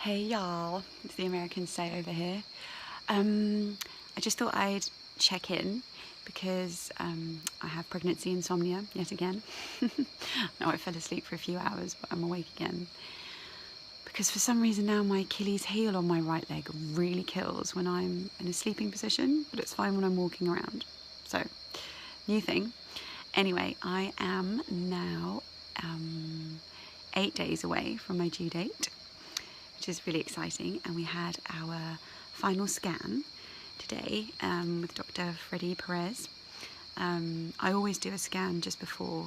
Hey y'all, it's the American Say over here. I just thought I'd check in because I have pregnancy insomnia yet again. No, I fell asleep for a few hours, but I'm awake again. Because for some reason now my Achilles heel on my right leg really kills when I'm in a sleeping position, but it's fine when I'm walking around. So, new thing. Anyway, I am now 8 days away from my due date, which is really exciting, and we had our final scan today with Dr. Freddie Perez. I always do a scan just before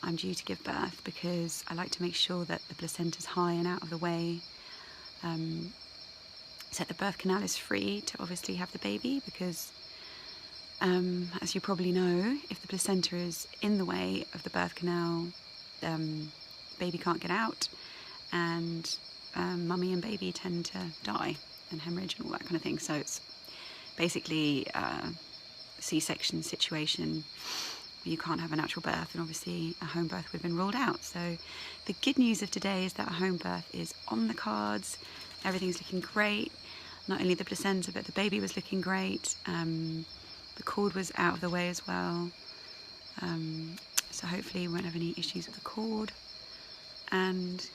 I'm due to give birth because I like to make sure that the placenta's high and out of the way, so the birth canal is free to obviously have the baby, because as you probably know, if the placenta is in the way of the birth canal, baby can't get out, and mummy and baby tend to die and hemorrhage and all that kind of thing. So it's basically a C-section situation where you can't have a natural birth, and obviously a home birth would have been ruled out. So the good news of today is that a home birth is on the cards. Everything's looking great. Not only the placenta, but the baby was looking great. The cord was out of the way as well. So hopefully we won't have any issues with the cord. And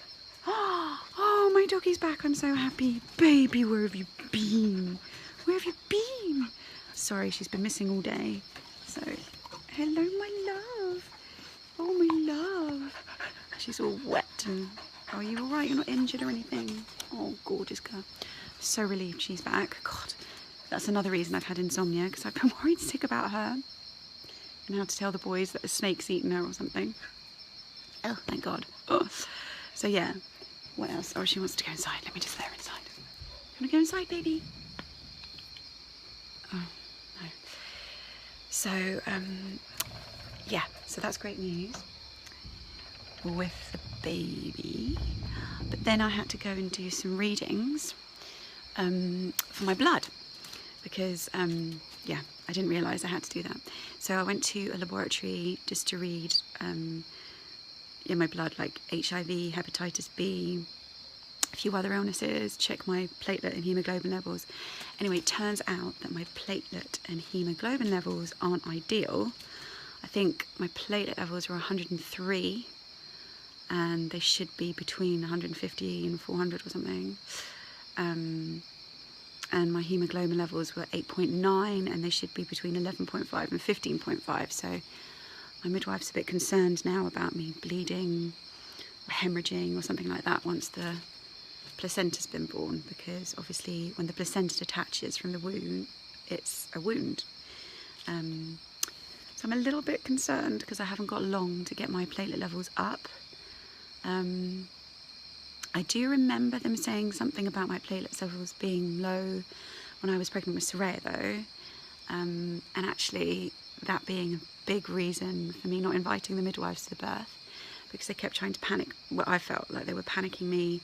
oh, my doggy's back. I'm so happy. Baby, where have you been? Where have you been? Sorry, she's been missing all day. So, hello, my love. Oh, my love. She's all wet and... Are you all right? You're not injured or anything? Oh, gorgeous girl. So relieved she's back. God, that's another reason I've had insomnia, because I've been worried sick about her and how to tell the boys that a snake's eaten her or something. Oh, thank God. Oh. So yeah, what else? Oh, she wants to go inside. Let me just let her inside. You want to go inside, baby? Oh, no. So, yeah, so that's great news with the baby. But then I had to go and do some readings for my blood, because, yeah, I didn't realise I had to do that. So I went to a laboratory just to read in my blood, like HIV, hepatitis B, a few other illnesses, check my platelet and hemoglobin levels. Anyway, it turns out that my platelet and hemoglobin levels aren't ideal. I think my platelet levels were 103 and they should be between 150 and 400 or something. And my hemoglobin levels were 8.9 and they should be between 11.5 and 15.5. So my midwife's a bit concerned now about me bleeding or hemorrhaging or something like that once the placenta's been born, because obviously when the placenta detaches from the wound, it's a wound. So I'm a little bit concerned because I haven't got long to get my platelet levels up. I do remember them saying something about my platelet levels being low when I was pregnant with Soraya though, and actually that being a big reason for me not inviting the midwives to the birth, because they kept trying to panic. Well, I felt like they were panicking me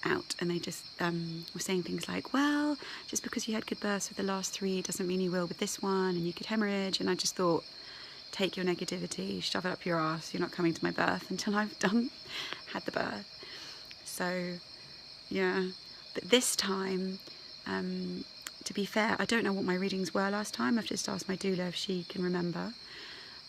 out, and they just were saying things like, well, just because you had good births with the last 3 doesn't mean you will with this one, and you could hemorrhage. And I just thought, take your negativity, shove it up your arse, you're not coming to my birth until I've had the birth. So yeah, but this time, to be fair, I don't know what my readings were last time. I've just asked my doula if she can remember.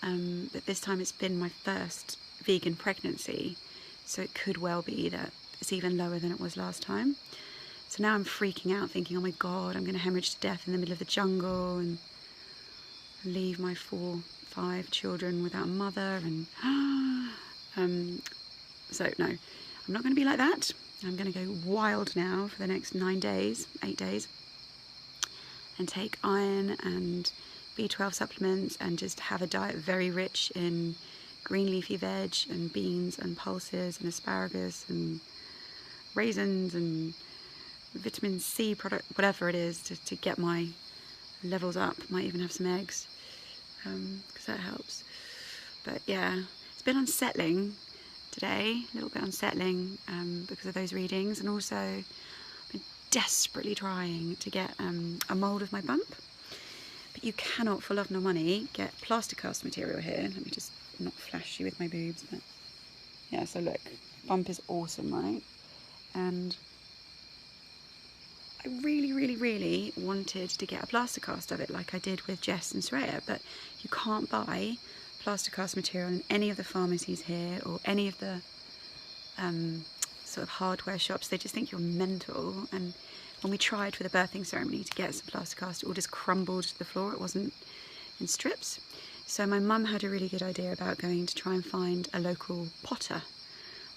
But this time it's been my first vegan pregnancy, so it could well be that it's even lower than it was last time. So now I'm freaking out, thinking, oh my God, I'm going to hemorrhage to death in the middle of the jungle and leave my 4-5 children without a mother. And so no, I'm not going to be like that. I'm going to go wild now for the next 8 days, and take iron and B12 supplements and just have a diet very rich in green leafy veg and beans and pulses and asparagus and raisins and vitamin C product, whatever it is, to get my levels up. Might even have some eggs, because that helps. But yeah, it's been unsettling today, a little bit unsettling because of those readings, and also I've been desperately trying to get a mould of my bump, but you cannot for love nor money get plaster cast material here. Let me just not flash you with my boobs, but yeah, so look, bump is awesome, right? And I really wanted to get a plaster cast of it like I did with Jess and Soraya, but you can't buy plaster cast material in any of the pharmacies here or any of the sort of hardware shops. They just think you're mental. And when we tried for the birthing ceremony to get some plaster cast, it all just crumbled to the floor. It wasn't in strips. So my mum had a really good idea about going to try and find a local potter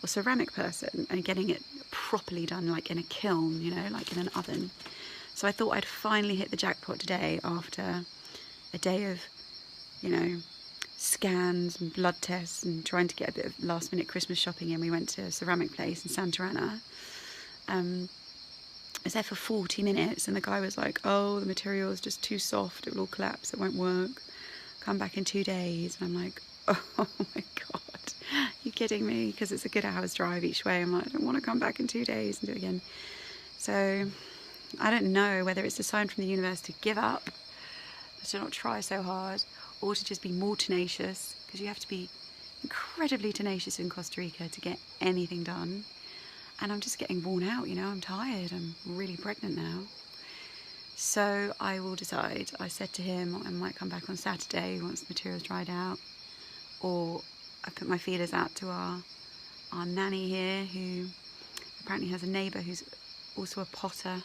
or ceramic person and getting it properly done, like in a kiln, you know, like in an oven. So I thought I'd finally hit the jackpot today after a day of, you know, scans and blood tests and trying to get a bit of last minute Christmas shopping in. We went to a ceramic place in Santa Ana. I was there for 40 minutes and the guy was like, oh, the material is just too soft, it will all collapse, it won't work, come back in 2 days. And I'm like, oh my god, you kidding me? Because it's a good hour's drive each way. I'm like, I don't want to come back in 2 days and do it again. So I don't know whether it's a sign from the universe to give up, to not try so hard, or to just be more tenacious, because you have to be incredibly tenacious in Costa Rica to get anything done. And I'm just getting worn out, you know, I'm tired, I'm really pregnant now. So I will decide. I said to him I might come back on Saturday once the material's dried out, or I put my feelers out to our nanny here, who apparently has a neighbour who's also a potter,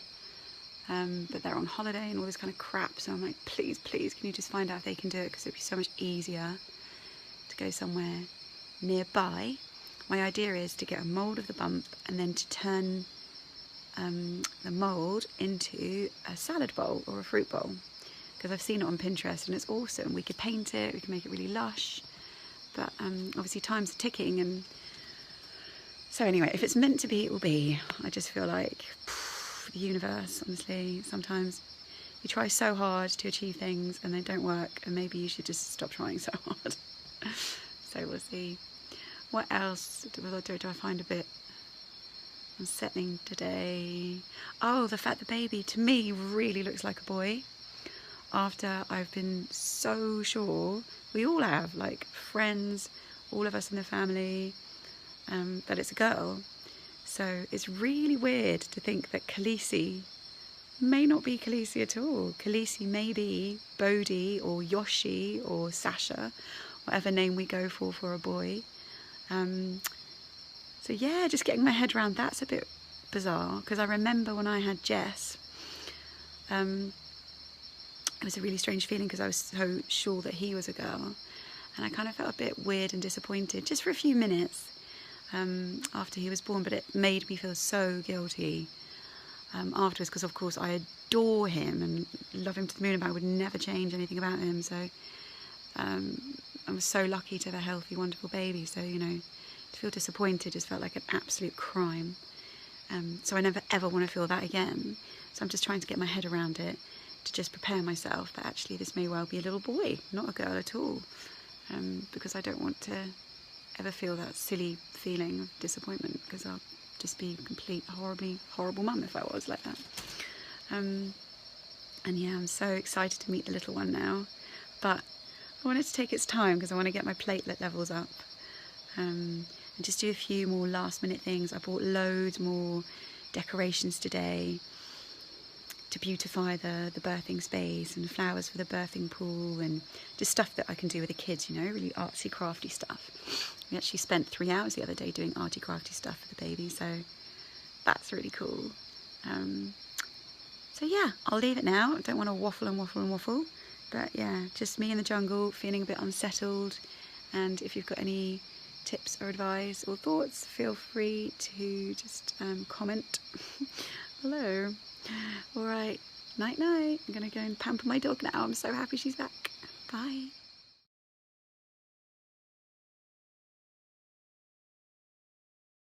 but they're on holiday and all this kind of crap. So I'm like, please, can you just find out if they can do it, because it'd be so much easier to go somewhere nearby. My idea is to get a mould of the bump and then to turn the mould into a salad bowl or a fruit bowl, because I've seen it on Pinterest and it's awesome. We could paint it, we can make it really lush, but obviously time's ticking. And so anyway, if it's meant to be, it will be. I just feel like the universe, honestly, sometimes you try so hard to achieve things and they don't work, and maybe you should just stop trying so hard. So we'll see. What else do I find a bit unsettling today? Oh, the fact the baby, to me, really looks like a boy. After I've been so sure, we all have, like friends, all of us in the family, that it's a girl. So it's really weird to think that Khaleesi may not be Khaleesi at all. Khaleesi may be Bodhi or Yoshi or Sasha, whatever name we go for a boy. So yeah, just getting my head around that's a bit bizarre, because I remember when I had Jess, it was a really strange feeling because I was so sure that he was a girl, and I kind of felt a bit weird and disappointed just for a few minutes after he was born, but it made me feel so guilty afterwards, because of course I adore him and love him to the moon, and I would never change anything about him. So I was so lucky to have a healthy, wonderful baby. So, you know, to feel disappointed just felt like an absolute crime. So I never ever want to feel that again. So I'm just trying to get my head around it, to just prepare myself that actually this may well be a little boy, not a girl at all. Because I don't want to ever feel that silly feeling of disappointment, because I'll just be a complete horrible mum if I was like that. And yeah, I'm so excited to meet the little one now, but I want it to take its time because I want to get my platelet levels up, and just do a few more last minute things. I bought loads more decorations today to beautify the birthing space, and flowers for the birthing pool, and just stuff that I can do with the kids, you know, really artsy crafty stuff. We actually spent 3 hours the other day doing arty crafty stuff for the baby, so that's really cool. So yeah, I'll leave it now. I don't want to waffle, but yeah, just me in the jungle, feeling a bit unsettled. And if you've got any tips or advice or thoughts, feel free to just comment below. All right, night. I'm gonna go and pamper my dog now. I'm so happy she's back. Bye.